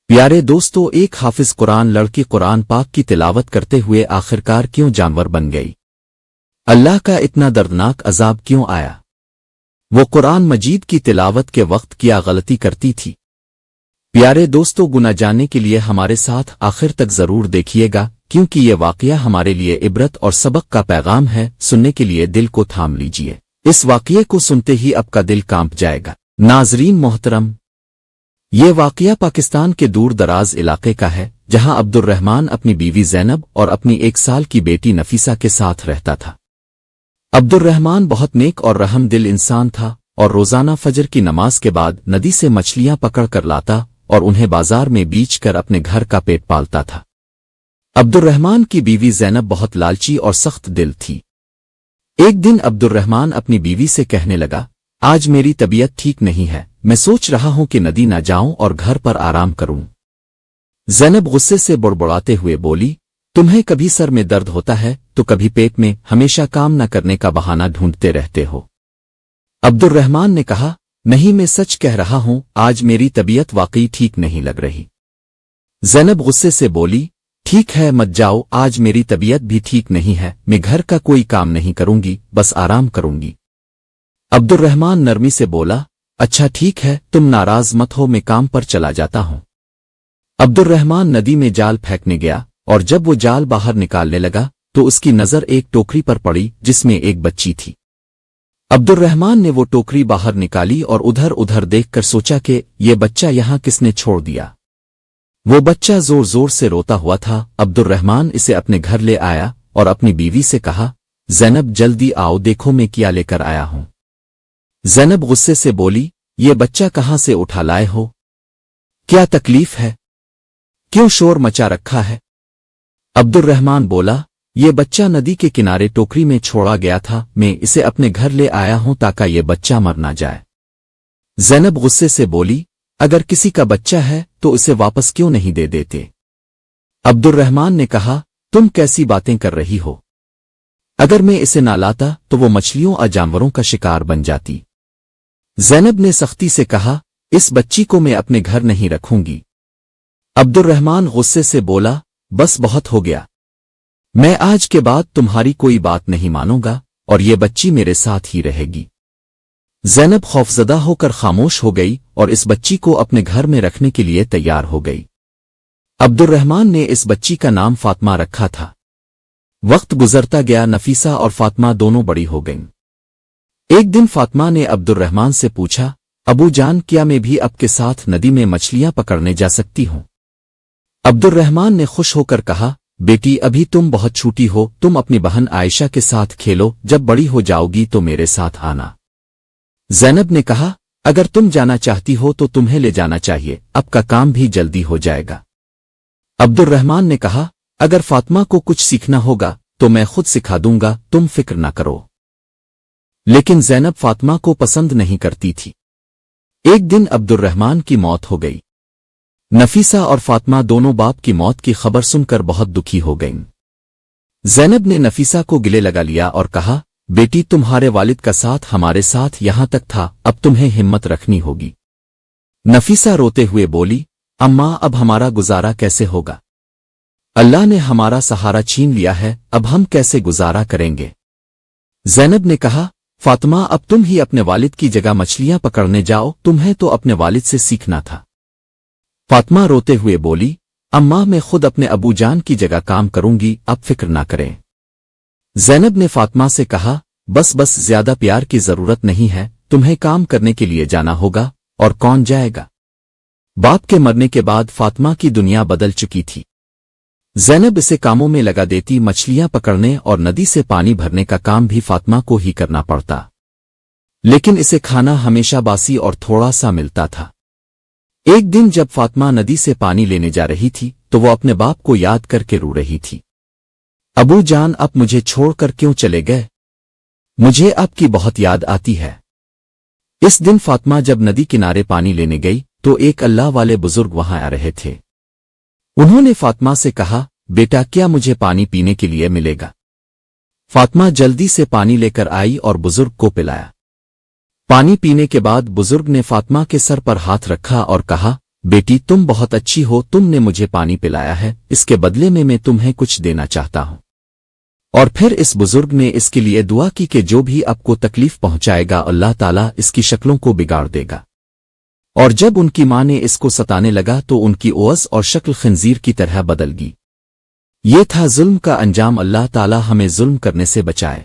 پیارے دوستو، ایک حافظ قرآن لڑکی قرآن پاک کی تلاوت کرتے ہوئے آخرکار کیوں جانور بن گئی؟ اللہ کا اتنا دردناک عذاب کیوں آیا؟ وہ قرآن مجید کی تلاوت کے وقت کیا غلطی کرتی تھی؟ پیارے دوستو، گناہ جاننے کے لیے ہمارے ساتھ آخر تک ضرور دیکھیے گا، کیونکہ یہ واقعہ ہمارے لیے عبرت اور سبق کا پیغام ہے۔ سننے کے لیے دل کو تھام لیجئے، اس واقعے کو سنتے ہی آپ کا دل کانپ جائے گا۔ ناظرین محترم، یہ واقعہ پاکستان کے دور دراز علاقے کا ہے، جہاں عبد الرحمن اپنی بیوی زینب اور اپنی 1 سال کی بیٹی نفیسہ کے ساتھ رہتا تھا۔ عبد الرحمن بہت نیک اور رحم دل انسان تھا، اور روزانہ فجر کی نماز کے بعد ندی سے مچھلیاں پکڑ کر لاتا اور انہیں بازار میں بیچ کر اپنے گھر کا پیٹ پالتا تھا۔ عبد الرحمن کی بیوی زینب بہت لالچی اور سخت دل تھی۔ ایک دن عبد الرحمن اپنی بیوی سے کہنے لگا، آج میری طبیعت ٹھیک نہیں ہے، میں سوچ رہا ہوں کہ ندی نہ جاؤں اور گھر پر آرام کروں۔ زینب غصے سے بڑبڑاتے ہوئے بولی، تمہیں کبھی سر میں درد ہوتا ہے تو کبھی پیٹ میں، ہمیشہ کام نہ کرنے کا بہانہ ڈھونڈتے رہتے ہو۔ عبد الرحمن نے کہا، نہیں، میں سچ کہہ رہا ہوں، آج میری طبیعت واقعی ٹھیک نہیں لگ رہی۔ زینب غصے سے بولی، ٹھیک ہے، مت جاؤ، آج میری طبیعت بھی ٹھیک نہیں ہے، میں گھر کا کوئی کام نہیں کروں گی، بس آرام کروں گی۔ عبد الرحمن نرمی سے بولا، اچھا ٹھیک ہے، تم ناراض مت ہو، میں کام پر چلا جاتا ہوں۔ عبد الرحمن ندی میں جال پھینکنے گیا، اور جب وہ جال باہر نکالنے لگا تو اس کی نظر ایک ٹوکری پر پڑی جس میں ایک بچی تھی۔ عبد الرحمن نے وہ ٹوکری باہر نکالی اور ادھر ادھر دیکھ کر سوچا کہ یہ بچہ یہاں کس نے چھوڑ دیا۔ وہ بچہ زور زور سے روتا ہوا تھا۔ عبد الرحمن اسے اپنے گھر لے آیا اور اپنی بیوی سے کہا، زینب جلدی آؤ، دیکھو میں کیا لے کر آیا ہوں۔ زینب غصے سے بولی، یہ بچہ کہاں سے اٹھا لائے ہو؟ کیا تکلیف ہے؟ کیوں شور مچا رکھا ہے؟ عبد الرحمن بولا، یہ بچہ ندی کے کنارے ٹوکری میں چھوڑا گیا تھا، میں اسے اپنے گھر لے آیا ہوں تاکہ یہ بچہ مر نہ جائے۔ زینب غصے سے بولی، اگر کسی کا بچہ ہے تو اسے واپس کیوں نہیں دے دیتے؟ عبد الرحمن نے کہا، تم کیسی باتیں کر رہی ہو؟ اگر میں اسے نہ لاتا تو وہ مچھلیوں اور جانوروں کا شکار بن جاتی۔ زینب نے سختی سے کہا، اس بچی کو میں اپنے گھر نہیں رکھوں گی۔ عبد الرحمن غصے سے بولا، بس بہت ہو گیا، میں آج کے بعد تمہاری کوئی بات نہیں مانوں گا اور یہ بچی میرے ساتھ ہی رہے گی۔ زینب خوفزدہ ہو کر خاموش ہو گئی اور اس بچی کو اپنے گھر میں رکھنے کے لیے تیار ہو گئی۔ عبد الرحمن نے اس بچی کا نام فاطمہ رکھا تھا۔ وقت گزرتا گیا، نفیسہ اور فاطمہ دونوں بڑی ہو گئیں۔ ایک دن فاطمہ نے عبد الرحمن سے پوچھا، ابو جان، کیا میں بھی اب کے ساتھ ندی میں مچھلیاں پکڑنے جا سکتی ہوں؟ عبد الرحمن نے خوش ہو کر کہا، بیٹی، ابھی تم بہت چھوٹی ہو، تم اپنی بہن عائشہ کے ساتھ کھیلو، جب بڑی ہو جاؤ گی تو میرے ساتھ آنا۔ زینب نے کہا، اگر تم جانا چاہتی ہو تو تمہیں لے جانا چاہیے، اب کا کام بھی جلدی ہو جائے گا۔ عبد الرحمن نے کہا، اگر فاطمہ کو کچھ سیکھنا ہوگا تو میں خود سکھا دوں گا، تم فکر نہ کرو۔ لیکن زینب فاطمہ کو پسند نہیں کرتی تھی۔ ایک دن عبد الرحمن کی موت ہو گئی۔ نفیسہ اور فاطمہ دونوں باپ کی موت کی خبر سن کر بہت دکھی ہو گئیں۔ زینب نے نفیسہ کو گلے لگا لیا اور کہا، بیٹی، تمہارے والد کا ساتھ ہمارے ساتھ یہاں تک تھا، اب تمہیں ہمت رکھنی ہوگی۔ نفیسہ روتے ہوئے بولی، اماں، اب ہمارا گزارا کیسے ہوگا؟ اللہ نے ہمارا سہارا چھین لیا ہے، اب ہم کیسے گزارا کریں گے؟ زینب نے کہا، فاطمہ، اب تم ہی اپنے والد کی جگہ مچھلیاں پکڑنے جاؤ، تمہیں تو اپنے والد سے سیکھنا تھا۔ فاطمہ روتے ہوئے بولی، اماں، میں خود اپنے ابو جان کی جگہ کام کروں گی، اب فکر نہ کریں۔ زینب نے فاطمہ سے کہا، بس زیادہ پیار کی ضرورت نہیں ہے، تمہیں کام کرنے کے لیے جانا ہوگا، اور کون جائے گا؟ باپ کے مرنے کے بعد فاطمہ کی دنیا بدل چکی تھی۔ زینب اسے کاموں میں لگا دیتی، مچھلیاں پکڑنے اور ندی سے پانی بھرنے کا کام بھی فاطمہ کو ہی کرنا پڑتا، لیکن اسے کھانا ہمیشہ باسی اور تھوڑا سا ملتا تھا۔ ایک دن جب فاطمہ ندی سے پانی لینے جا رہی تھی تو وہ اپنے باپ کو یاد کر کے رو رہی تھی۔ ابو جان، اب مجھے چھوڑ کر کیوں چلے گئے؟ مجھے آپ کی بہت یاد آتی ہے۔ اس دن فاطمہ جب ندی کنارے پانی لینے گئی تو ایک اللہ والے بزرگ وہاں آ رہے تھے۔ انہوں نے فاطمہ سے کہا، بیٹا، کیا مجھے پانی پینے کے لیے ملے گا؟ فاطمہ جلدی سے پانی لے کر آئی اور بزرگ کو پلایا۔ پانی پینے کے بعد بزرگ نے فاطمہ کے سر پر ہاتھ رکھا اور کہا، بیٹی تم بہت اچھی ہو، تم نے مجھے پانی پلایا ہے، اس کے بدلے میں تمہیں کچھ دینا چاہتا ہوں۔ اور پھر اس بزرگ نے اس کے لیے دعا کی کہ جو بھی اب کو تکلیف پہنچائے گا اللہ تعالیٰ اس کی شکلوں کو بگاڑ دے گا۔ اور جب ان کی ماں نے اس کو ستانے لگا تو ان کی اوز اور شکل خنزیر کی طرح بدل گئی۔ یہ تھا ظلم کا انجام۔ اللہ تعالیٰ ہمیں ظلم کرنے سے بچائے۔